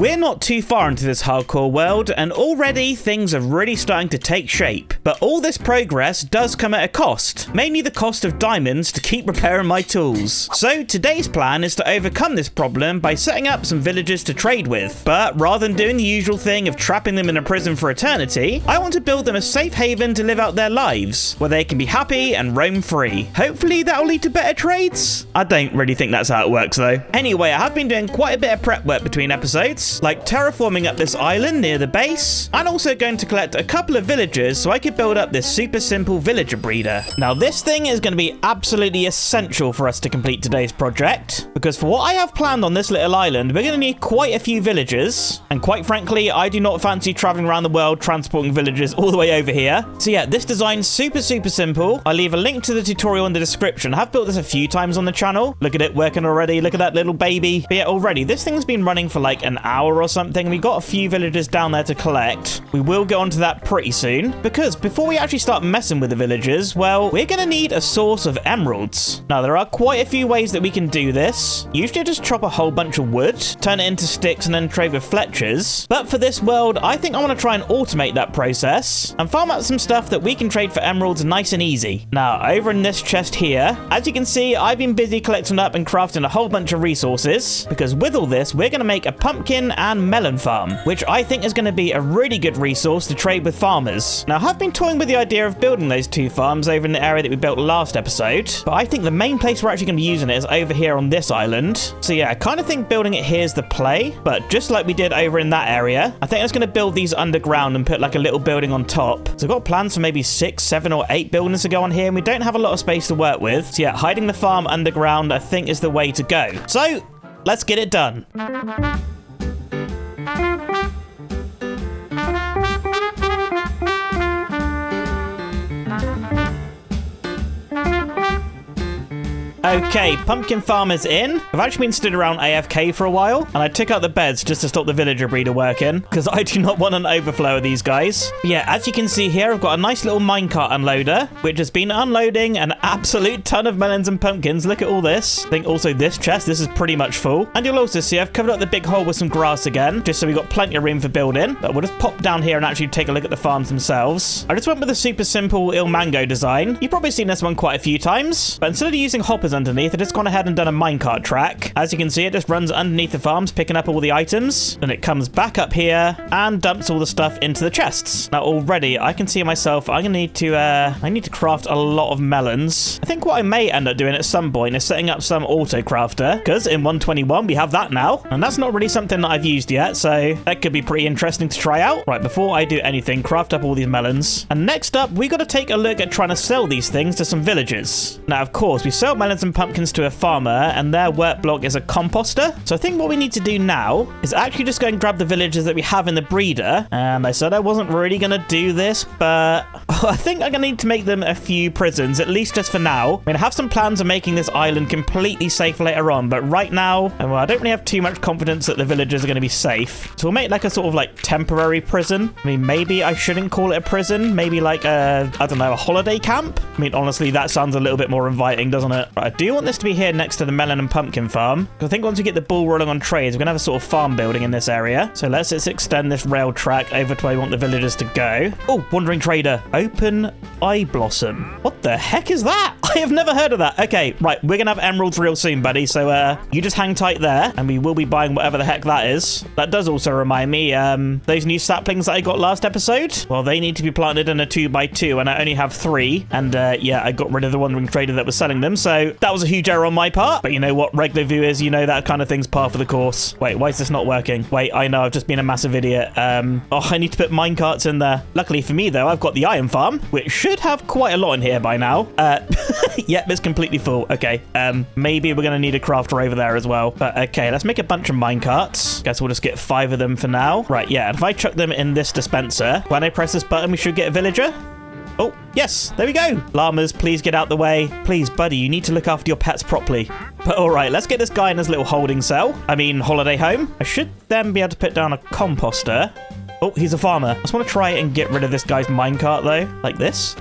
We're not too far into this hardcore world, and already things are really starting to take shape. But all this progress does come at a cost, mainly the cost of diamonds to keep repairing my tools. So today's plan is to overcome this problem by setting up some villagers to trade with. But rather than doing the usual thing of trapping them in a prison for eternity, I want to build them a safe haven to live out their lives, where they can be happy and roam free. Hopefully that'll lead to better trades? I don't really think that's how it works though. Anyway, I have been doing quite a bit of prep work between episodes, like terraforming up this island near the base, and also going to collect a couple of villagers so I could build up this super simple villager breeder. Now this thing is going to be absolutely essential for us to complete today's project, because for what I have planned on this little island, we're going to need quite a few villagers, and quite frankly, I do not fancy traveling around the world transporting villagers all the way over here. So yeah, this design's super simple. I'll leave a link to the tutorial in the description. I have built this a few times on the channel. Look at it working already. Look at that little baby. But yeah, already, this thing's been running for like an hour or something. We got a few villagers down there to collect. We will get onto that pretty soon, because before we actually start messing with the villagers, well, we're going to need a source of emeralds. Now, there are quite a few ways that we can do this. Usually just chop a whole bunch of wood, turn it into sticks, and then trade with Fletchers. But for this world, I think I want to try and automate that process and farm out some stuff that we can trade for emeralds nice and easy. Now, over in this chest here, as you can see, I've been busy collecting up and crafting a whole bunch of resources, because with all this, we're going to make a pumpkin and melon farm, which I think is going to be a really good resource to trade with farmers. Now, I've been toying with the idea of building those two farms over in the area that we built last episode, but I think the main place we're actually going to be using it is over here on this island. So yeah, I kind of think building it here is the play, but just like we did over in that area, I think I was going to build these underground and put like a little building on top. So I've got plans for maybe 6, 7 or 8 buildings to go on here, and we don't have a lot of space to work with. So yeah, hiding the farm underground I think is the way to go. So let's get it done. Okay, pumpkin farm is in. I've actually been stood around AFK for a while, and I took out the beds just to stop the villager breeder working, because I do not want an overflow of these guys. But yeah, as you can see here, I've got a nice little minecart unloader, which has been unloading an absolute ton of melons and pumpkins. Look at all this. I think also this chest, this is pretty much full. And you'll also see I've covered up the big hole with some grass again, just so we've got plenty of room for building. But we'll just pop down here and actually take a look at the farms themselves. I just went with a super simple Il Mango design. You've probably seen this one quite a few times, but instead of using hoppers underneath, I've just gone ahead and done a minecart track. As you can see, it just runs underneath the farms, picking up all the items. Then it comes back up here and dumps all the stuff into the chests. Now already, I can see myself, I need to craft a lot of melons. I think what I may end up doing at some point is setting up some auto crafter, because in 121 we have that now, and that's not really something that I've used yet, so that could be pretty interesting to try out. Right, before I do anything, craft up all these melons. And next up, we got to take a look at trying to sell these things to some villagers. Now, of course, we sell melons and pumpkins to a farmer, and their work block is a composter. So I think what we need to do now is actually just go and grab the villagers that we have in the breeder. And I said I wasn't really going to do this, but I think I'm going to need to make them a few prisons, at least just for now. I mean, I have some plans of making this island completely safe later on, but right now, well, I don't really have too much confidence that the villagers are going to be safe. So we'll make like a sort of like temporary prison. I mean, maybe I shouldn't call it a prison. Maybe like a, I don't know, a holiday camp. I mean, honestly, that sounds a little bit more inviting, doesn't it? But I do want this to be here next to the melon and pumpkin farm, because I think once we get the ball rolling on trades, we're gonna have a sort of farm building in this area. So let's just extend this rail track over to where we want the villagers to go. Oh, wandering trader, open eye blossom. What the heck is that? I have never heard of that. Okay, right, we're gonna have emeralds real soon, buddy, so you just hang tight there, and we will be buying whatever the heck that is. That does also remind me, those new saplings that I got last episode, well, they need to be planted in a 2x2, and I only have 3, and yeah, I got rid of the wandering trader that was selling them, so that was a huge error on my part. But you know what, regular viewers, you know that kind of thing's par for the course. Wait, why is this not working? Wait, I know, I've just been a massive idiot. Oh, I need to put minecarts in there. Luckily for me, though, I've got the iron farm, which should have quite a lot in here by now. Yep, it's completely full. Okay, maybe we're gonna need a crafter over there as well. But okay, let's make a bunch of minecarts. Guess we'll just get 5 of them for now. Right, yeah, and if I chuck them in this dispenser, when I press this button, we should get a villager. Oh, yes, there we go. Llamas, please get out the way. Please, buddy, you need to look after your pets properly. But all right, let's get this guy in his little holding cell. I mean, holiday home. I should then be able to put down a composter. Oh, he's a farmer. I just want to try and get rid of this guy's minecart, though, like this.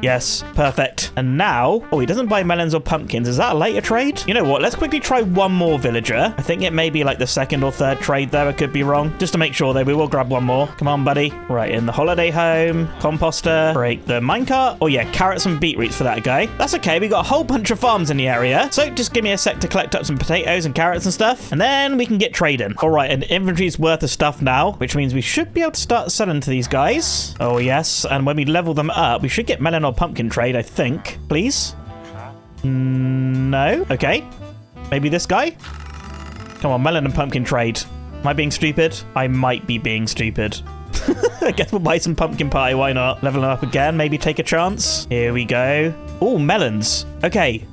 Yes, perfect. And now, oh, he doesn't buy melons or pumpkins. Is that a later trade? You know what? Let's quickly try one more villager. I think it may be like the second or third trade there. I could be wrong. Just to make sure, though, we will grab one more. Come on, buddy. Right, in the holiday home, composter, break the minecart. Oh, yeah, carrots and beetroots for that guy. That's okay. We got a whole bunch of farms in the area. So just give me a sec to collect up some potatoes and carrots and stuff. And then we can get trading. All right, an inventory's worth of stuff now, which means we should be able to start selling to these guys. Oh, yes. And when we level them up, we should get melon or pumpkin trade, I think. Please? No? Okay. Maybe this guy? Come on, melon and pumpkin trade. Am I being stupid? I might be being stupid. I guess we'll buy some pumpkin pie, why not? Level them up again, maybe take a chance. Here we go. Oh, melons. Okay.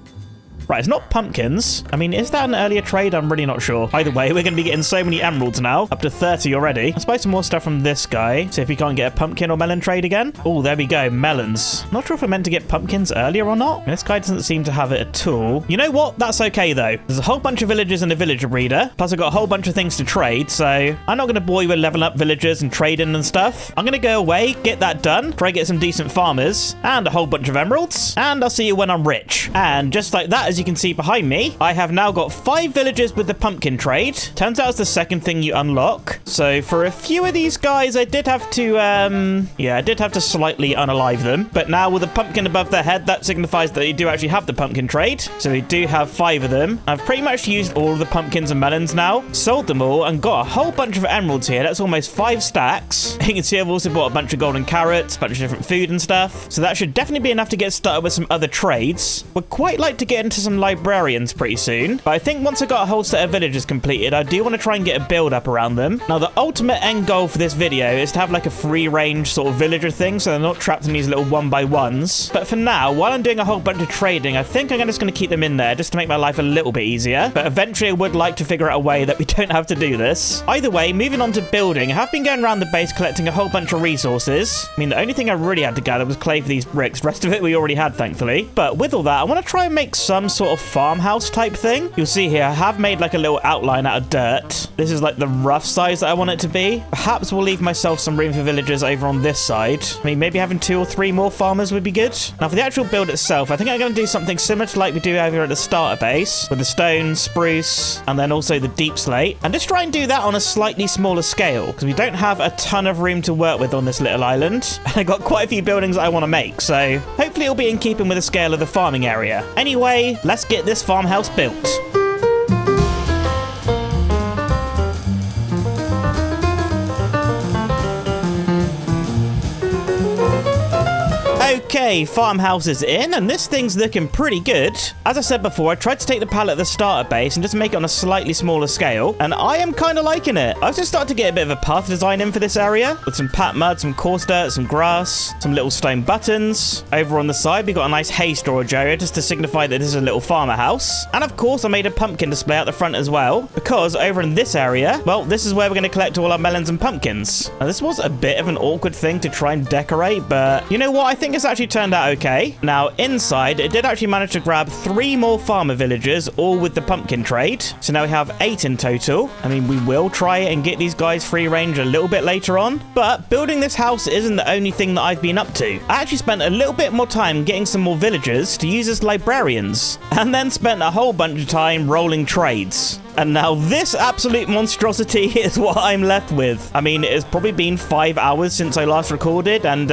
Right, it's not pumpkins. I mean, is that an earlier trade? I'm really not sure. Either way, we're going to be getting so many emeralds now. Up to 30 already. Let's buy some more stuff from this guy. See if we can't get a pumpkin or melon trade again. Oh, there we go. Melons. Not sure if we're meant to get pumpkins earlier or not. This guy doesn't seem to have it at all. You know what? That's okay, though. There's a whole bunch of villagers and a villager breeder. Plus, I've got a whole bunch of things to trade. So I'm not going to bore you with leveling up villagers and trading and stuff. I'm going to go away, get that done, try get some decent farmers and a whole bunch of emeralds. And I'll see you when I'm rich. And just like that, as you can see behind me, I have now got 5 villagers with the pumpkin trade. Turns out it's the second thing you unlock. So for a few of these guys, I did have to, I did have to slightly unalive them. But now with a pumpkin above their head, that signifies that they do actually have the pumpkin trade. So we do have 5 of them. I've pretty much used all of the pumpkins and melons now, sold them all, and got a whole bunch of emeralds here. That's almost 5 stacks. You can see I've also bought a bunch of golden carrots, a bunch of different food and stuff. So that should definitely be enough to get started with some other trades. Would quite like to get into some librarians pretty soon, but I think once I got a whole set of villagers completed, I do want to try and get a build up around them. Now, the ultimate end goal for this video is to have like a free range sort of villager thing, so they're not trapped in these little 1x1s. But for now, while I'm doing a whole bunch of trading, I think I'm just going to keep them in there just to make my life a little bit easier. But eventually I would like to figure out a way that we don't have to do this. Either way, moving on to building, I have been going around the base collecting a whole bunch of resources. I mean, the only thing I really had to gather was clay for these bricks. The rest of it we already had, thankfully. But with all that, I want to try and make some sort of farmhouse type thing. You'll see here, I have made like a little outline out of dirt. This is like the rough size that I want it to be. Perhaps we'll leave myself some room for villagers over on this side. I mean, maybe having 2 or 3 more farmers would be good. Now, for the actual build itself, I think I'm going to do something similar to like we do over at the starter base with the stone, spruce, and then also the deep slate. And just try and do that on a slightly smaller scale because we don't have a ton of room to work with on this little island. And I got quite a few buildings I want to make, so hopefully it'll be in keeping with the scale of the farming area. Anyway, let's get this farmhouse built. Okay, farmhouse is in, and this thing's looking pretty good. As I said before, I tried to take the palette at the starter base and just make it on a slightly smaller scale, and I am kind of liking it. I've just started to get a bit of a path design in for this area, with some pat mud, some coarse dirt, some grass, some little stone buttons. Over on the side, we got a nice hay storage area just to signify that this is a little farmer house. And of course, I made a pumpkin display out the front as well, because over in this area, well, this is where we're going to collect all our melons and pumpkins. Now, this was a bit of an awkward thing to try and decorate, but you know what? I think it's actually turned out okay. Now, inside, it did actually manage to grab 3 more farmer villagers, all with the pumpkin trade. So now we have 8 in total. I mean, we will try and get these guys free range a little bit later on, but building this house isn't the only thing that I've been up to. I actually spent a little bit more time getting some more villagers to use as librarians, and then spent a whole bunch of time rolling trades. And now this absolute monstrosity is what I'm left with. I mean, it has probably been 5 hours since I last recorded, and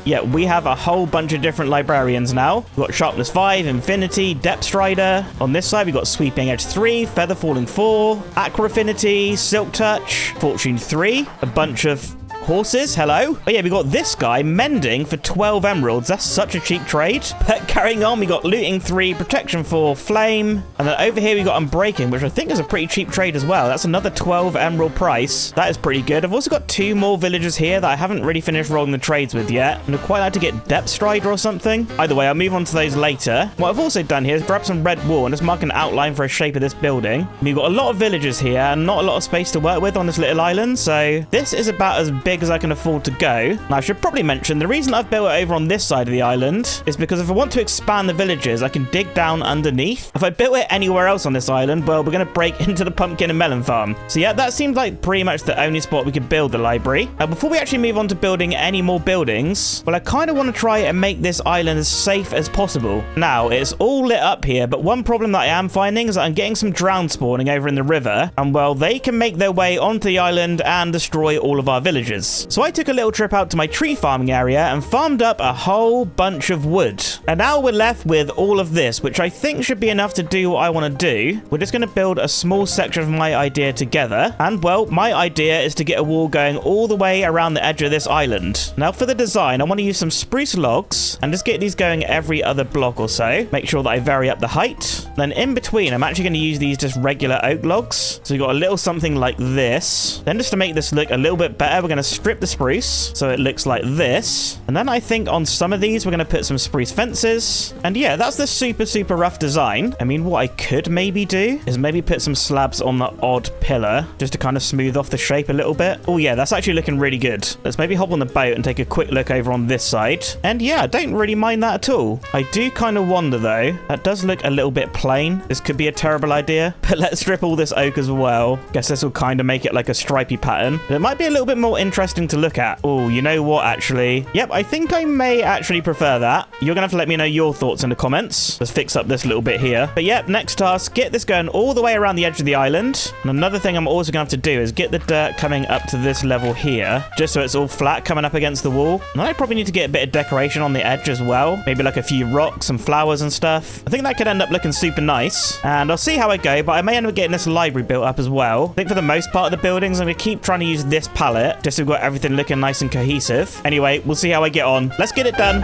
yeah, we have a whole bunch of different librarians now. We've got Sharpness 5, Infinity, Depth Strider. On this side, we've got Sweeping Edge 3, Feather Falling 4, Aqua Affinity, Silk Touch, Fortune 3, a bunch of horses, hello. Oh yeah, we got this guy, Mending, for 12 emeralds. That's such a cheap trade. But carrying on, we got Looting 3, Protection 4, Flame. And then over here, we got Unbreaking, which I think is a pretty cheap trade as well. That's another 12 emerald price. That is pretty good. I've also got 2 more villagers here that I haven't really finished rolling the trades with yet. And I'd quite like to get Depth Strider or something. Either way, I'll move on to those later. What I've also done here is grab some red wool and just mark an outline for a shape of this building. We've got a lot of villagers here and not a lot of space to work with on this little island. So this is about as big big as I can afford to go. Now, I should probably mention, the reason I've built it over on this side of the island is because if I want to expand the villages, I can dig down underneath. If I built it anywhere else on this island, well, we're going to break into the pumpkin and melon farm. So yeah, that seems like pretty much the only spot we could build the library. Now, before we actually move on to building any more buildings, well, I kind of want to try and make this island as safe as possible. Now, it's all lit up here, but one problem that I am finding is that I'm getting some drown spawning over in the river, and well, they can make their way onto the island and destroy all of our villages. So I took a little trip out to my tree farming area and farmed up a whole bunch of wood. And now we're left with all of this, which I think should be enough to do what I want to do. We're just going to build a small section of my idea together. And well, my idea is to get a wall going all the way around the edge of this island. Now for the design, I want to use some spruce logs and just get these going every other block or so. Make sure that I vary up the height. Then in between, I'm actually going to use these just regular oak logs. So we've got a little something like this. Then just to make this look a little bit better, we're going to strip the spruce so it looks like this. And then I think on some of these, we're going to put some spruce fences. And yeah, that's the super rough design. I mean, what I could maybe do is maybe put some slabs on the odd pillar just to kind of smooth off the shape a little bit. Oh yeah, that's actually looking really good. Let's maybe hop on the boat and take a quick look over on this side. And yeah, I don't really mind that at all. I do kind of wonder though, that does look a little bit plain. This could be a terrible idea, but let's strip all this oak as well. Guess this will kind of make it like a stripy pattern. But it might be a little bit more interesting to look at. Oh, you know what, actually? Yep, I think I may actually prefer that. You're gonna have to let me know your thoughts in the comments. Let's fix up this little bit here. But yep, next task, get this going all the way around the edge of the island. And another thing I'm also gonna have to do is get the dirt coming up to this level here, just so it's all flat coming up against the wall. And I probably need to get a bit of decoration on the edge as well. Maybe like a few rocks and flowers and stuff. I think that could end up looking super nice. And I'll see how I go, but I may end up getting this library built up as well. I think for the most part of the buildings, I'm gonna keep trying to use this palette, just so we've got everything looking nice and cohesive. Anyway, we'll see how I get on. Let's get it done.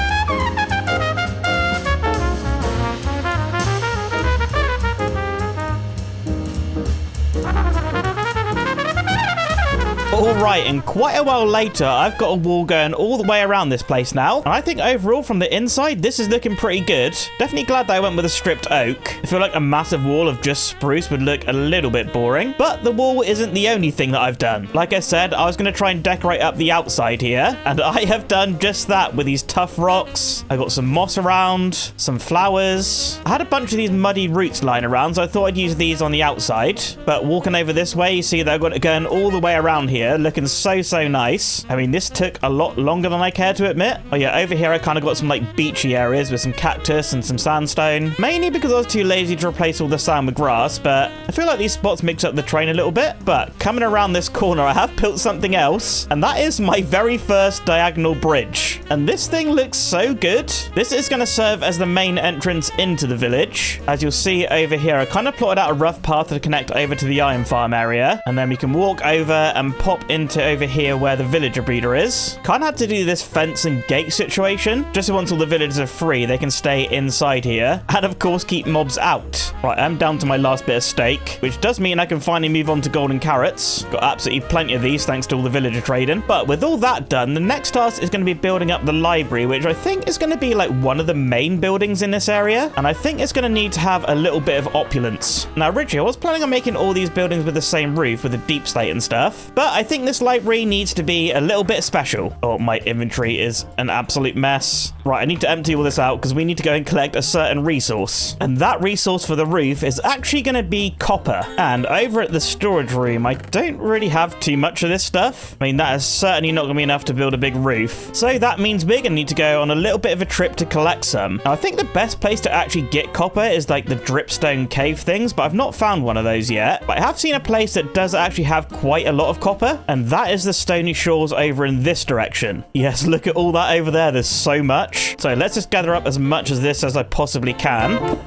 Alright, and quite a while later, I've got a wall going all the way around this place now. And I think overall from the inside, this is looking pretty good. Definitely glad that I went with a stripped oak. I feel like a massive wall of just spruce would look a little bit boring. But the wall isn't the only thing that I've done. Like I said, I was going to try and decorate up the outside here. And I have done just that with these tough rocks. I got some moss around, some flowers. I had a bunch of these muddy roots lying around, so I thought I'd use these on the outside. But walking over this way, you see that I've got it going all the way around here. Looking so nice. I mean, this took a lot longer than I care to admit. Oh yeah, over here I kind of got some like beachy areas with some cactus and some sandstone. Mainly because I was too lazy to replace all the sand with grass, but I feel like these spots mix up the terrain a little bit. But coming around this corner, I have built something else, and that is my very first diagonal bridge. And this thing looks so good. This is going to serve as the main entrance into the village. As you'll see over here, I kind of plotted out a rough path to connect over to the iron farm area, and then we can walk over and pop into over here where the villager breeder is. Kind of had to do this fence and gate situation, just so once all the villagers are free, they can stay inside here, and of course keep mobs out. Right, I'm down to my last bit of steak, which does mean I can finally move on to golden carrots. Got absolutely plenty of these thanks to all the villager trading. But with all that done, the next task is going to be building up the library, which I think is going to be like one of the main buildings in this area, and I think it's going to need to have a little bit of opulence. Now originally I was planning on making all these buildings with the same roof with a deep slate and stuff, but I think this library needs to be a little bit special. Oh, my inventory is an absolute mess. Right, I need to empty all this out because we need to go and collect a certain resource. And that resource for the roof is actually going to be copper. And over at the storage room, I don't really have too much of this stuff. I mean, that is certainly not going to be enough to build a big roof. So that means we're going to need to go on a little bit of a trip to collect some. Now, I think the best place to actually get copper is like the dripstone cave things, but I've not found one of those yet. But I have seen a place that does actually have quite a lot of copper, and that is the stony shores over in this direction. Yes, look at all that over there. There's so much. So let's just gather up as much of this as I possibly can.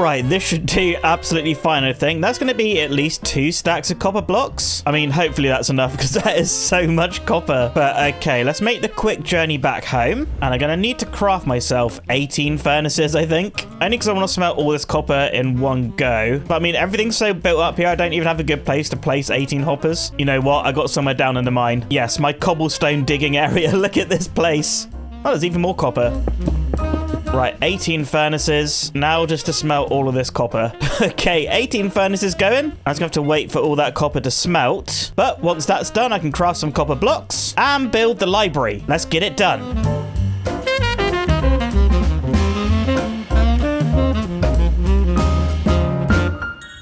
Right, this should do absolutely fine, I think. That's going to be at least 2 stacks of copper blocks. I mean, hopefully that's enough because that is so much copper. But okay, let's make the quick journey back home. And I'm going to need to craft myself 18 furnaces, I think. Only because I want to smelt all this copper in one go. But I mean, everything's so built up here, I don't even have a good place to place 18 hoppers. You know what? I got somewhere down in the mine. Yes, my cobblestone digging area. Look at this place. Oh, there's even more copper. Right, 18 furnaces. Now just to smelt all of this copper. Okay, 18 furnaces going. I'm just gonna have to wait for all that copper to smelt. But once that's done, I can craft some copper blocks and build the library. Let's get it done.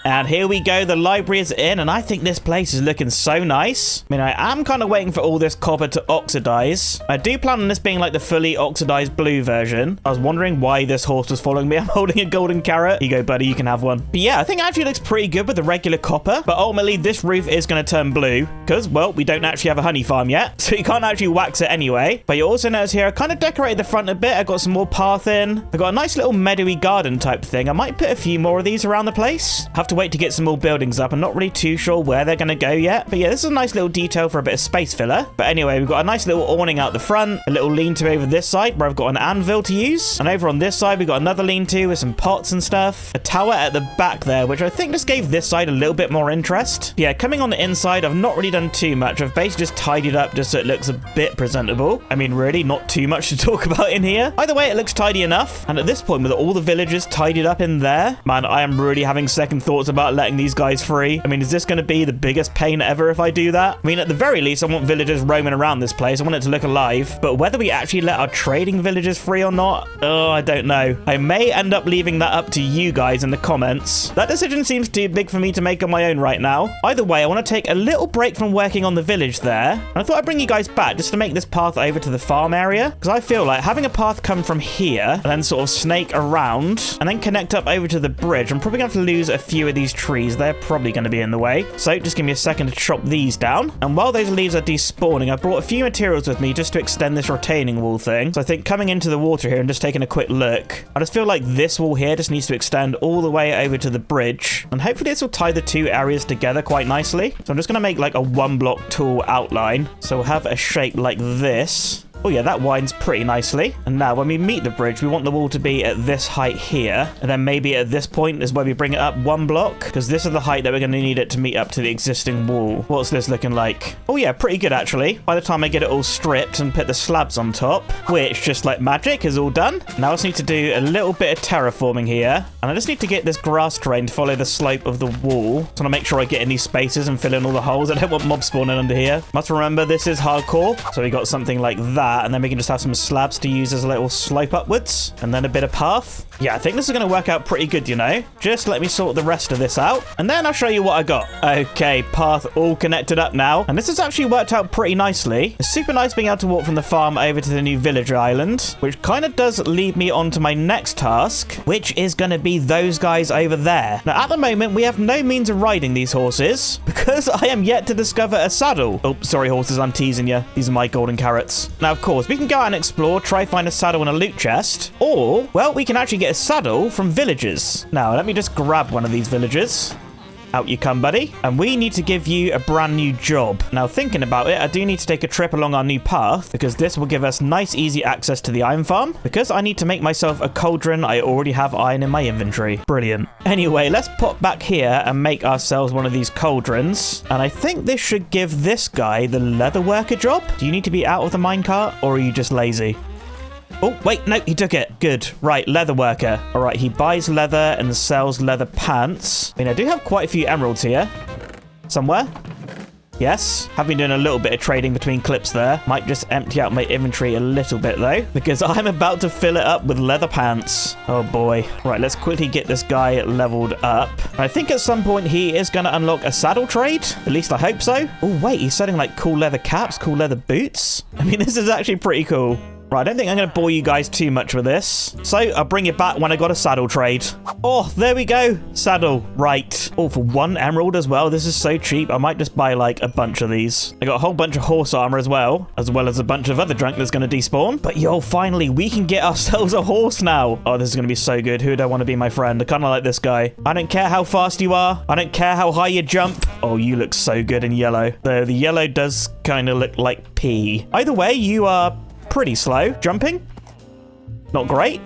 And here we go, the library is in, and I think this place is looking so nice. I mean, I am kind of waiting for all this copper to oxidize. I do plan on this being like the fully oxidized blue version. I was wondering why this horse was following me. I'm holding a golden carrot. Here you go, buddy, you can have one. But yeah, I think it actually looks pretty good with the regular copper, but ultimately this roof is going to turn blue because, well, we don't actually have a honey farm yet, so you can't actually wax it anyway. But you also notice here, I kind of decorated the front a bit. I got some more path in. I got a nice little meadowy garden type thing. I might put a few more of these around the place. Have to wait to get some more buildings up. I'm not really too sure where they're going to go yet, but yeah, this is a nice little detail for a bit of space filler. But anyway, we've got a nice little awning out the front, a little lean-to over this side where I've got an anvil to use, and over on this side we've got another lean-to with some pots and stuff, a tower at the back there, which I think just gave this side a little bit more interest. Yeah, coming on the inside, I've not really done too much. I've basically just tidied up just so it looks a bit presentable. I mean, really, not too much to talk about in here. Either way, it looks tidy enough, and at this point, with all the villagers tidied up in there, man, I am really having second thoughts about letting these guys free. I mean, is this going to be the biggest pain ever if I do that? I mean, at the very least, I want villagers roaming around this place. I want it to look alive. But whether we actually let our trading villagers free or not, oh, I don't know. I may end up leaving that up to you guys in the comments. That decision seems too big for me to make on my own right now. Either way, I want to take a little break from working on the village there. And I thought I'd bring you guys back just to make this path over to the farm area. Because I feel like having a path come from here and then sort of snake around and then connect up over to the bridge, I'm probably going to have to lose a few of these trees. They're probably going to be in the way. So just give me a second to chop these down. And while those leaves are despawning, I've brought a few materials with me just to extend this retaining wall thing. So I think coming into the water here and just taking a quick look, I just feel like this wall here just needs to extend all the way over to the bridge. And hopefully this will tie the two areas together quite nicely. So I'm just going to make like a 1-block tall outline. So we'll have a shape like this. Oh yeah, that winds pretty nicely. And now when we meet the bridge, we want the wall to be at this height here. And then maybe at this point is where we bring it up 1 block, because this is the height that we're going to need it to meet up to the existing wall. What's this looking like? Oh yeah, pretty good actually. By the time I get it all stripped and put the slabs on top, which just like magic is all done. Now I just need to do a little bit of terraforming here. And I just need to get this grass terrain to follow the slope of the wall. So I want to make sure I get in these spaces and fill in all the holes. I don't want mobs spawning under here. Must remember this is hardcore. So we got something like that. And then we can just have some slabs to use as a little slope upwards, and then a bit of path. Yeah, I think this is going to work out pretty good, you know. Just let me sort the rest of this out, and then I'll show you what I got. Okay, path all connected up now, and this has actually worked out pretty nicely. It's super nice being able to walk from the farm over to the new villager island, which kind of does lead me on to my next task, which is going to be those guys over there. Now, at the moment, we have no means of riding these horses because I am yet to discover a saddle. Oh, sorry, horses, I'm teasing you. These are my golden carrots. Now, of course, we can go out and explore, try find a saddle and a loot chest, or, well, we can actually get a saddle from villagers. Now, let me just grab one of these villagers. Out you come, buddy. And we need to give you a brand new job. Now, thinking about it, I do need to take a trip along our new path because this will give us nice, easy access to the iron farm. Because I need to make myself a cauldron, I already have iron in my inventory. Brilliant. Anyway, let's pop back here and make ourselves one of these cauldrons. And I think this should give this guy the leather worker job. Do you need to be out of the minecart or are you just lazy? Oh, wait, no, he took it. Good. Right, leather worker. All right, he buys leather and sells leather pants. I mean, I do have quite a few emeralds here. Somewhere. Yes. Have been doing a little bit of trading between clips there. Might just empty out my inventory a little bit, though, because I'm about to fill it up with leather pants. Oh, boy. Right, let's quickly get this guy leveled up. I think at some point he is going to unlock a saddle trade. At least I hope so. Oh, wait, he's selling, like, cool leather caps, cool leather boots. I mean, this is actually pretty cool. Right, I don't think I'm going to bore you guys too much with this. So, I'll bring it back when I got a saddle trade. Oh, there we go. Saddle. Right. Oh, for 1 emerald as well. This is so cheap. I might just buy, like, a bunch of these. I got a whole bunch of horse armor as well as a bunch of other junk that's going to despawn. But, yo, finally, we can get ourselves a horse now. Oh, this is going to be so good. Who would I want to be my friend? I kind of like this guy. I don't care how fast you are. I don't care how high you jump. Oh, you look so good in yellow. The yellow does kind of look like pee. Either way, you are pretty slow. Jumping? Not great.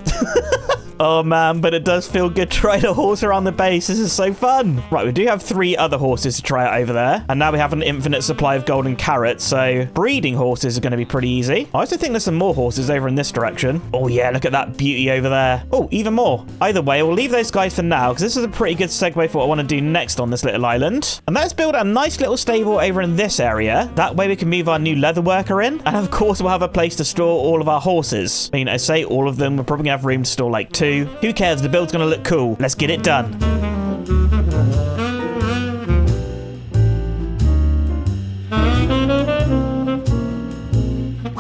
Oh man, but it does feel good to ride a horse around the base. This is so fun. Right, we do have 3 other horses to try out over there. And now we have an infinite supply of golden carrots. So breeding horses are going to be pretty easy. I also think there's some more horses over in this direction. Oh yeah, look at that beauty over there. Oh, even more. Either way, we'll leave those guys for now because this is a pretty good segue for what I want to do next on this little island. And let's build a nice little stable over in this area. That way we can move our new leather worker in. And of course, we'll have a place to store all of our horses. I mean, I say all of them. We're probably going to have room to store like 2. Who cares? The build's going to look cool. Let's get it done.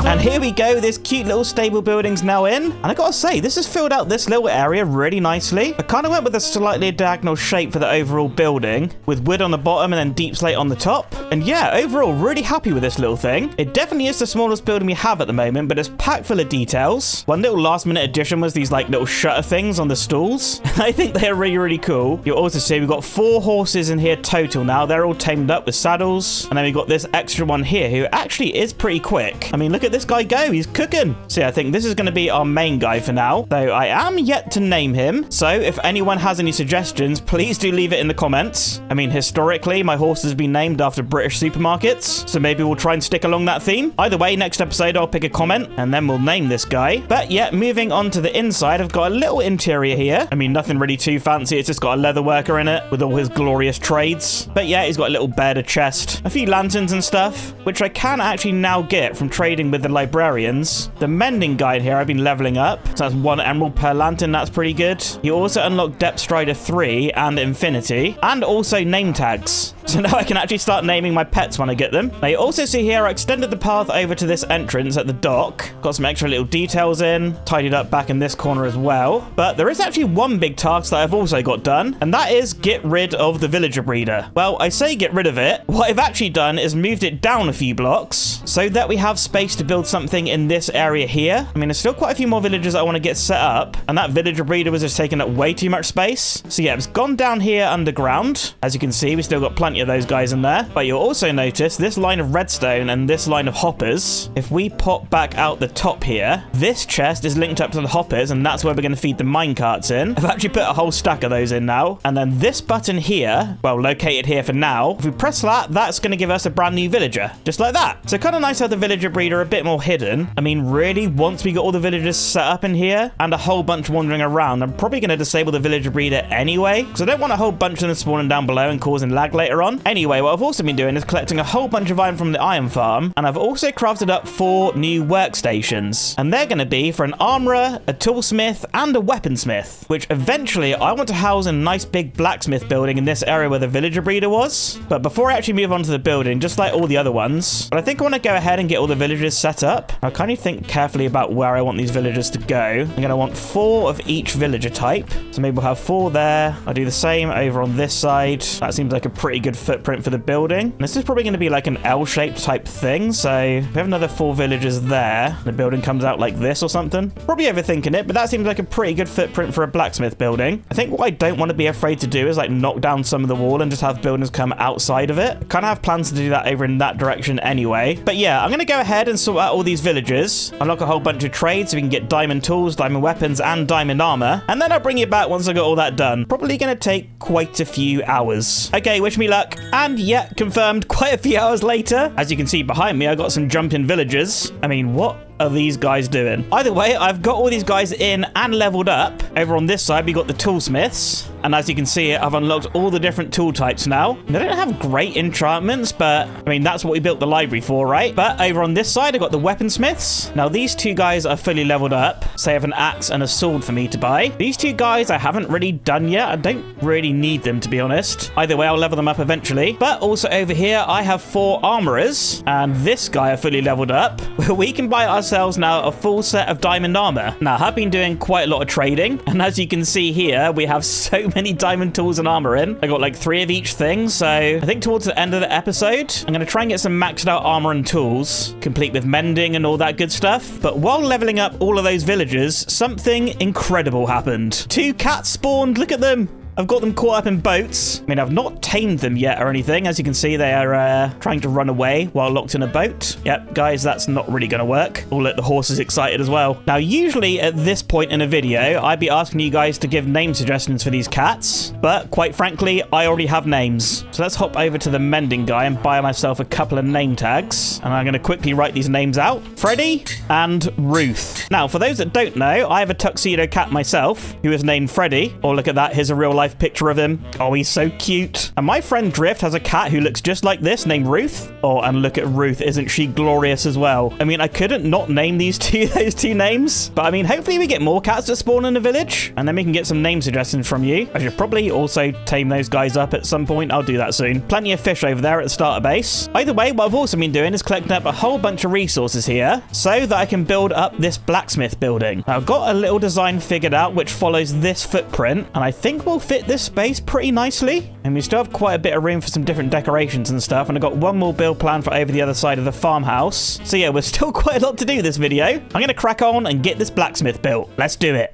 And here we go, this cute little stable building's now in. And I gotta say, this has filled out this little area really nicely. I kind of went with a slightly diagonal shape for the overall building, with wood on the bottom and then deep slate on the top. And yeah, overall, really happy with this little thing. It definitely is the smallest building we have at the moment, but it's packed full of details. One little last minute addition was these like little shutter things on the stalls. I think they're really, really cool. You'll also see we've got 4 horses in here total now. They're all tamed up with saddles. And then we've got this extra one here who actually is pretty quick. I mean, look at this guy go. He's cooking. So yeah, I think this is going to be our main guy for now, though I am yet to name him. So if anyone has any suggestions, please do leave it in the comments. I mean, historically, my horse has been named after British supermarkets, so maybe we'll try and stick along that theme. Either way, next episode, I'll pick a comment and then we'll name this guy. But yeah, moving on to the inside, I've got a little interior here. I mean, nothing really too fancy. It's just got a leather worker in it with all his glorious trades. But yeah, he's got a little bed, a chest, a few lanterns and stuff, which I can actually now get from trading with the librarians. The mending guide here I've been leveling up, so that's 1 emerald per lantern. That's pretty good. You also unlock Depth Strider 3 and Infinity, and also name tags. So now I can actually start naming my pets when I get them. Now you also see here I extended the path over to this entrance at the dock. Got some extra little details in, tidied up back in this corner as well. But there is actually one big task that I've also got done, and that is get rid of the villager breeder. Well, I say get rid of it. What I've actually done is moved it down a few blocks so that we have space to build something in this area here. I mean, there's still quite a few more villagers I want to get set up, and that villager breeder was just taking up way too much space. So yeah, it's gone down here underground. As you can see, we still got plenty of those guys in there. But you'll also notice this line of redstone and this line of hoppers. If we pop back out the top here, this chest is linked up to the hoppers, and that's where we're going to feed the minecarts in. I've actually put a whole stack of those in now. And then this button here, well, located here for now, if we press that, that's going to give us a brand new villager, just like that. So kind of nice how the villager breeder a bit more hidden. I mean, really, once we got all the villagers set up in here and a whole bunch wandering around, I'm probably going to disable the villager breeder anyway, because I don't want a whole bunch of them spawning down below and causing lag later on. Anyway, what I've also been doing is collecting a whole bunch of iron from the iron farm, and I've also crafted up 4 new workstations, and they're going to be for an armorer, a toolsmith, and a weaponsmith, which eventually I want to house in a nice big blacksmith building in this area where the villager breeder was. But before I actually move on to the building, just like all the other ones, but I think I want to go ahead and get all the villagers set up. I kind of think carefully about where I want these villagers to go. I'm going to want 4 of each villager type, so maybe we'll have 4 there. I'll do the same over on this side. That seems like a pretty good footprint for the building. And this is probably going to be like an L-shaped type thing, so we have another 4 villagers there. The building comes out like this or something. Probably overthinking it, but that seems like a pretty good footprint for a blacksmith building. I think what I don't want to be afraid to do is like knock down some of the wall and just have buildings come outside of it. I kind of have plans to do that over in that direction anyway. But yeah, I'm going to go ahead and sort out all these villagers, unlock a whole bunch of trades so we can get diamond tools, diamond weapons, and diamond armor. And then I'll bring you back once I got all that done. Probably going to take quite a few hours. Okay, wish me luck. And yeah, confirmed quite a few hours later. As you can see behind me, I got some jumping villagers. I mean, what are these guys doing? Either way, I've got all these guys in and leveled up. Over on this side, we got the toolsmiths. And as you can see, I've unlocked all the different tool types now. They don't have great enchantments, but I mean, that's what we built the library for, right? But over on this side, I got the weaponsmiths. Now, these 2 guys are fully leveled up. So I have an axe and a sword for me to buy. These 2 guys I haven't really done yet. I don't really need them, to be honest. Either way, I'll level them up eventually. But also over here, I have 4 armorers. And this guy are fully leveled up. We can buy ourselves now a full set of diamond armor. Now, I've been doing quite a lot of trading. And as you can see here, we have so many diamond tools and armor in. I got like 3 of each thing. So I think towards the end of the episode, I'm going to try and get some maxed out armor and tools, complete with mending and all that good stuff. But while leveling up all of those villagers, something incredible happened. 2 cats spawned. Look at them. I've got them caught up in boats. I mean, I've not tamed them yet or anything. As you can see, they are trying to run away while locked in a boat. Yep, guys, that's not really going to work. Oh, look, the horse is excited as well. Now, usually at this point in a video, I'd be asking you guys to give name suggestions for these cats. But quite frankly, I already have names. So let's hop over to the mending guy and buy myself a couple of name tags. And I'm going to quickly write these names out. Freddy and Ruth. Now, for those that don't know, I have a tuxedo cat myself who is named Freddy. Oh, look at that. Here's a real life picture of him. Oh, he's so cute. And my friend Drift has a cat who looks just like this named Ruth. Oh, and look at Ruth. Isn't she glorious as well? I mean, I couldn't not name those two names. But I mean, hopefully we get more cats that spawn in the village. And then we can get some name suggestions from you. I should probably also tame those guys up at some point. I'll do that soon. Plenty of fish over there at the starter base. Either way, what I've also been doing is collecting up a whole bunch of resources here so that I can build up this blacksmith building. Now, I've got a little design figured out which follows this footprint, and I think we'll fit this space pretty nicely. And we still have quite a bit of room for some different decorations and stuff, and I've got one more build plan for over the other side of the farmhouse. So yeah, we're still quite a lot to do this video. I'm going to crack on and get this blacksmith built. Let's do it.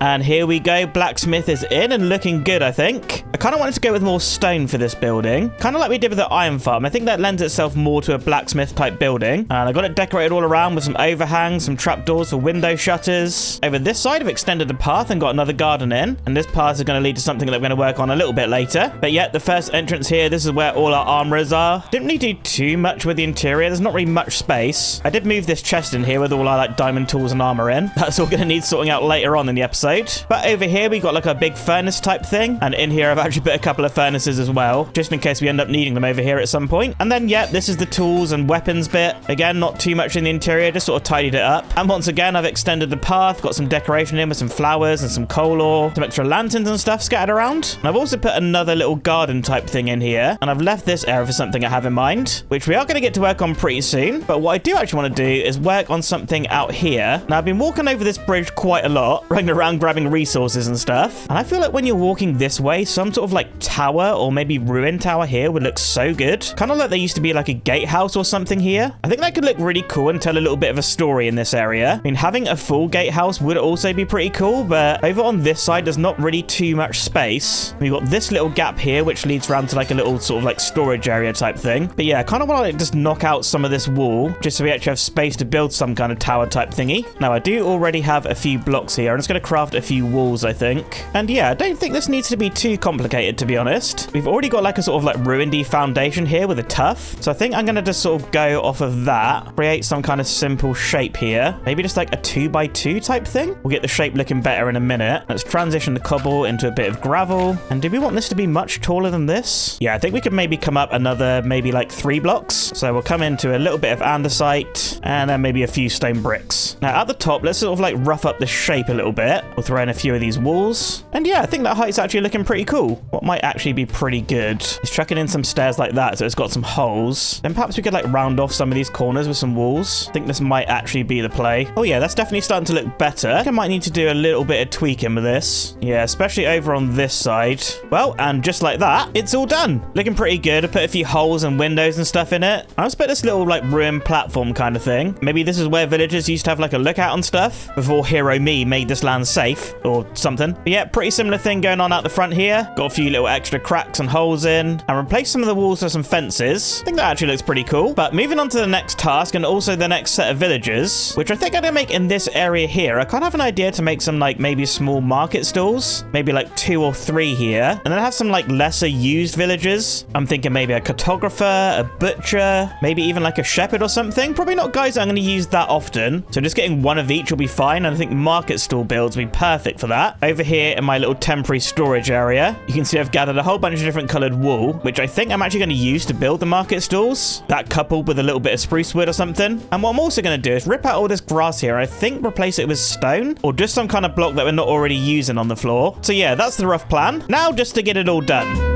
And here we go. Blacksmith is in and looking good, I think. I kind of wanted to go with more stone for this building. Kind of like we did with the iron farm. I think that lends itself more to a blacksmith type building. And I got it decorated all around with some overhangs, some trapdoors for window shutters. Over this side, I've extended the path and got another garden in. And this path is going to lead to something that we're going to work on a little bit later. But yeah, the first entrance here, this is where all our armorers are. Didn't really do too much with the interior. There's not really much space. I did move this chest in here with all our like diamond tools and armor in. That's all going to need sorting out later on in the episode. But over here, we got like a big furnace type thing. And in here, I've actually put a couple of furnaces as well, just in case we end up needing them over here at some point. And then, yeah, this is the tools and weapons bit. Again, not too much in the interior, just sort of tidied it up. And once again, I've extended the path, got some decoration in with some flowers and some coal ore, some extra lanterns and stuff scattered around. And I've also put another little garden type thing in here. And I've left this area for something I have in mind, which we are going to get to work on pretty soon. But what I do actually want to do is work on something out here. Now, I've been walking over this bridge quite a lot, running around grabbing resources and stuff. And I feel like when you're walking this way, some sort of like tower or maybe ruin tower here would look so good. Kind of like there used to be like a gatehouse or something here. I think that could look really cool and tell a little bit of a story in this area. I mean, having a full gatehouse would also be pretty cool, but over on this side, there's not really too much space. We've got this little gap here, which leads around to like a little sort of like storage area type thing. But yeah, I kind of want to like just knock out some of this wall just so we actually have space to build some kind of tower type thingy. Now, I do already have a few blocks here. I'm just going to craft a few walls, I think. And yeah, I don't think this needs to be too complicated, to be honest. We've already got like a sort of like ruinedy foundation here with a tuff. So I think I'm going to just sort of go off of that, create some kind of simple shape here. Maybe just like a 2x2 type thing. We'll get the shape looking better in a minute. Let's transition the cobble into a bit of gravel. And do we want this to be much taller than this? Yeah, I think we could maybe come up another maybe like 3 blocks. So we'll come into a little bit of andesite and then maybe a few stone bricks. Now at the top, let's sort of like rough up the shape a little bit. We'll throw in a few of these walls. And yeah, I think that height's actually looking pretty cool. What might actually be pretty good is chucking in some stairs like that so it's got some holes. Then perhaps we could like round off some of these corners with some walls. I think this might actually be the play. Oh yeah, that's definitely starting to look better. I think I might need to do a little bit of tweaking with this. Yeah, especially over on this side. Well, and just like that, it's all done. Looking pretty good. I put a few holes and windows and stuff in it. I just put this little like ruined platform kind of thing. Maybe this is where villagers used to have like a lookout on stuff before Hero Me made this land safe or something. But yeah, pretty similar thing going on out the front here. Got a few little extra cracks and holes in and replaced some of the walls with some fences. I think that actually looks pretty cool. But moving on to the next task and also the next set of villagers, which I think I'm going to make in this area here. I kind of have an idea to make some like maybe small market stalls, maybe like 2 or 3 here, and then have some like lesser used villagers. I'm thinking maybe a cartographer, a butcher, maybe even like a shepherd or something. Probably not guys that I'm going to use that often. So just getting one of each will be fine. And I think market stall builds will be perfect for that. Over here in my little temporary storage area, you can see I've gathered a whole bunch of different colored wool, which I think I'm actually going to use to build the market stalls. That coupled with a little bit of spruce wood or something. And what I'm also going to do is rip out all this grass here. I think replace it with stone or just some kind of block that we're not already using on the floor. So yeah, that's the rough plan. Now just to get it all done.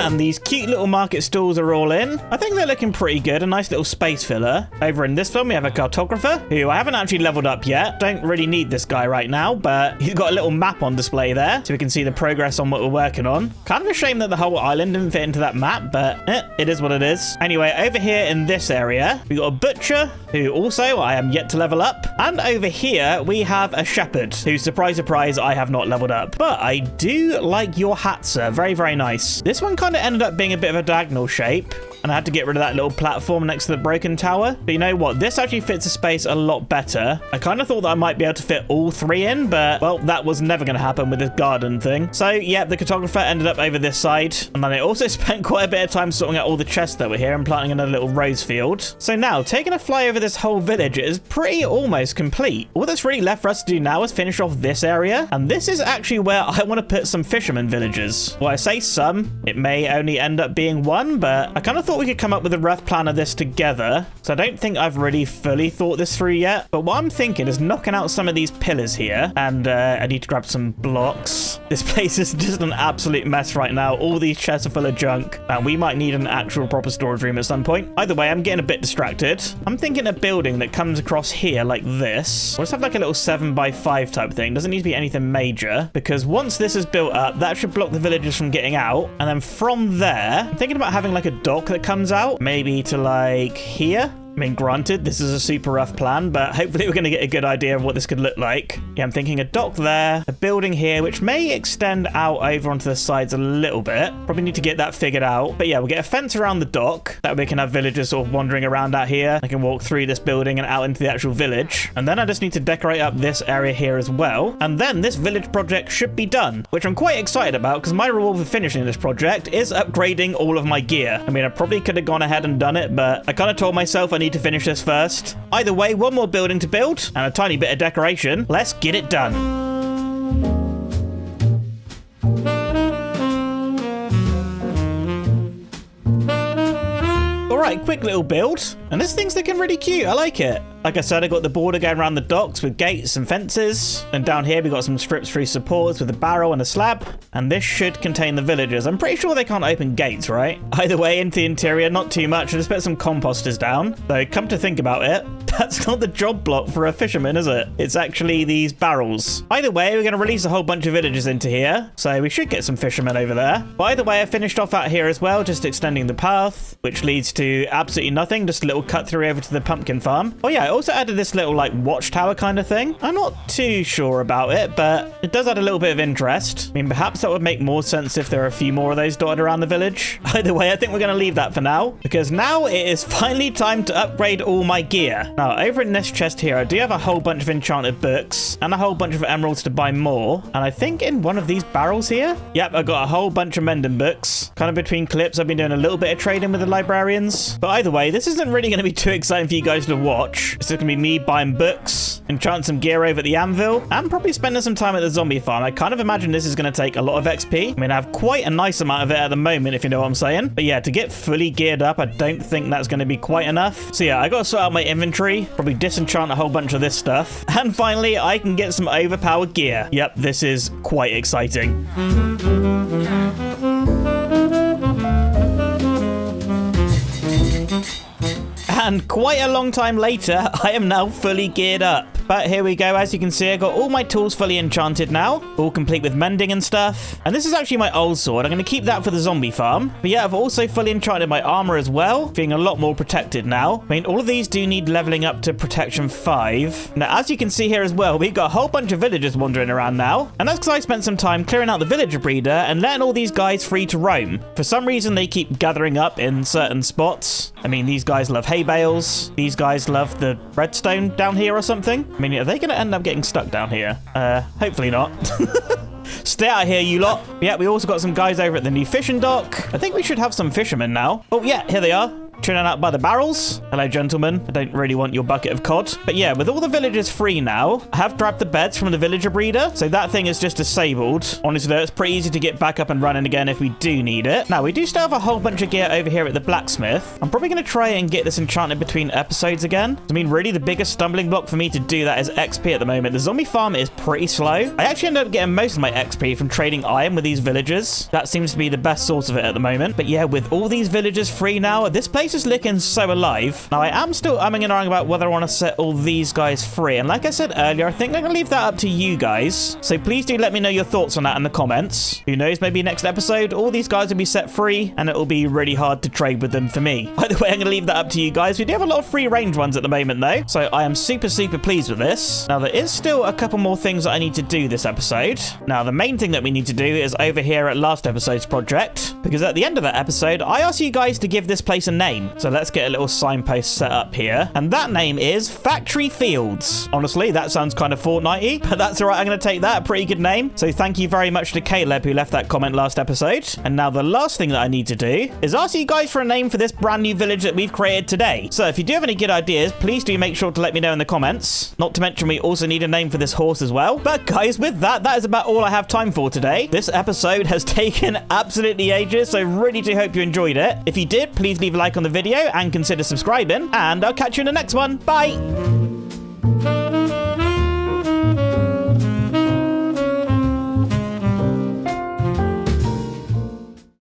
And these cute little market stalls are all in. I think they're looking pretty good. A nice little space filler. Over in this one, we have a cartographer who I haven't actually leveled up yet. Don't really need this guy right now, but he's got a little map on display there so we can see the progress on what we're working on. Kind of a shame that the whole island didn't fit into that map, but it is what it is. Anyway, over here in this area, we got a butcher who also I am yet to level up. And over here, we have a shepherd who, surprise, surprise, I have not leveled up. But I do like your hat, sir. Very, very nice. This one kind of ended up being a bit of a diagonal shape, and I had to get rid of that little platform next to the broken tower. But you know what? This actually fits the space a lot better. I kind of thought that I might be able to fit all three in, but, well, that was never going to happen with this garden thing. So, yeah, the cartographer ended up over this side. And then I also spent quite a bit of time sorting out all the chests that were here and planting another little rose field. So now, taking a fly over this whole village is pretty almost complete. All that's really left for us to do now is finish off this area. And this is actually where I want to put some fisherman villages. Well, I say some. It may only end up being one, but I kind of thought we could come up with a rough plan of this together. So I don't think I've really fully thought this through yet. But what I'm thinking is knocking out some of these pillars here. And I need to grab some blocks. This place is just an absolute mess right now. All these chests are full of junk. And we might need an actual proper storage room at some point. Either way, I'm getting a bit distracted. I'm thinking a building that comes across here like this. We'll just have like a little 7x5 type thing. Doesn't need to be anything major. Because once this is built up, that should block the villagers from getting out. And then from there, I'm thinking about having like a dock that comes out. Maybe to like here. I mean, granted, this is a super rough plan, but hopefully we're going to get a good idea of what this could look like. Yeah, I'm thinking a dock there, a building here, which may extend out over onto the sides a little bit. Probably need to get that figured out. But yeah, we'll get a fence around the dock. That way we can have villagers sort of wandering around out here. I can walk through this building and out into the actual village. And then I just need to decorate up this area here as well. And then this village project should be done, which I'm quite excited about because my reward for finishing this project is upgrading all of my gear. I mean, I probably could have gone ahead and done it, but I kind of told myself I need to finish this first. Either way, one more building to build and a tiny bit of decoration. Let's get it done. Alright, quick little build. And this thing's looking really cute. I like it. Like I said, I got the border going around the docks with gates and fences. And down here, we got some strips-free supports with a barrel and a slab. And this should contain the villagers. I'm pretty sure they can't open gates, right? Either way, into the interior, not too much. I just put some composters down. Though, come to think about it, that's not the job block for a fisherman, is it? It's actually these barrels. Either way, we're going to release a whole bunch of villagers into here. So we should get some fishermen over there. But either way, I finished off out here as well, just extending the path, which leads to absolutely nothing. Just a little cut through over to the pumpkin farm. Oh yeah, I also added this little like watchtower kind of thing. I'm not too sure about it, but it does add a little bit of interest. I mean, perhaps that would make more sense if there are a few more of those dotted around the village. Either way, I think we're going to leave that for now, because now it is finally time to upgrade all my gear. Now, over in this chest here, I do have a whole bunch of enchanted books and a whole bunch of emeralds to buy more. And I think in one of these barrels here, yep, I got a whole bunch of mending books. Kind of between clips, I've been doing a little bit of trading with the librarians. But either way, this isn't really going to be too exciting for you guys to watch. It's just going to be me buying books, enchanting some gear over at the anvil, and probably spending some time at the zombie farm. I kind of imagine this is going to take a lot of XP. I mean, I have quite a nice amount of it at the moment, if you know what I'm saying. But yeah, to get fully geared up, I don't think that's going to be quite enough. So yeah, I got to sort out my inventory, probably disenchant a whole bunch of this stuff. And finally, I can get some overpowered gear. Yep, this is quite exciting. And quite a long time later, I am now fully geared up. But here we go. As you can see, I got all my tools fully enchanted now, all complete with mending and stuff. And this is actually my old sword. I'm going to keep that for the zombie farm. But yeah, I've also fully enchanted my armor as well, feeling a lot more protected now. I mean, all of these do need leveling up to protection 5. Now, as you can see here as well, we've got a whole bunch of villagers wandering around now. And that's because I spent some time clearing out the villager breeder and letting all these guys free to roam. For some reason, they keep gathering up in certain spots. I mean, these guys love hay bales. These guys love the redstone down here or something. I mean, are they going to end up getting stuck down here? Hopefully not. Stay out of here, you lot. Yeah, we also got some guys over at the new fishing dock. I think we should have some fishermen now. Oh, yeah, here they are. chilling out by the barrels. Hello, gentlemen. I don't really want your bucket of cod. But yeah, with all the villagers free now, I have grabbed the beds from the villager breeder. So that thing is just disabled. Honestly, though, it's pretty easy to get back up and running again if we do need it. Now, we do still have a whole bunch of gear over here at the blacksmith. I'm probably going to try and get this enchanted between episodes again. I mean, really, the biggest stumbling block for me to do that is XP at the moment. The zombie farm is pretty slow. I actually ended up getting most of my XP from trading iron with these villagers. That seems to be the best source of it at the moment. But yeah, with all these villagers free now, this place is looking so alive. Now, I am still umming and ahhing about whether I want to set all these guys free. And like I said earlier, I think I'm going to leave that up to you guys. So please do let me know your thoughts on that in the comments. Who knows, maybe next episode, all these guys will be set free and it will be really hard to trade with them for me. By the way, I'm going to leave that up to you guys. We do have a lot of free range ones at the moment though. So I am super pleased with this. Now, there is still a couple more things that I need to do this episode. Now, the main thing that we need to do is over here at last episode's project, because at the end of that episode, I asked you guys to give this place a name. So let's get a little signpost set up here. And that name is Factory Fields. Honestly, that sounds kind of Fortnite-y, but that's all right. I'm going to take that. A pretty good name. So thank you very much to Caleb who left that comment last episode. And now the last thing that I need to do is ask you guys for a name for this brand new village that we've created today. So if you do have any good ideas, please do make sure to let me know in the comments. Not to mention we also need a name for this horse as well. But guys, with that is about all I have time for today. This episode has taken absolutely ages, so really do hope you enjoyed it. If you did, please leave a like on the video and consider subscribing, and I'll catch you in the next one. Bye!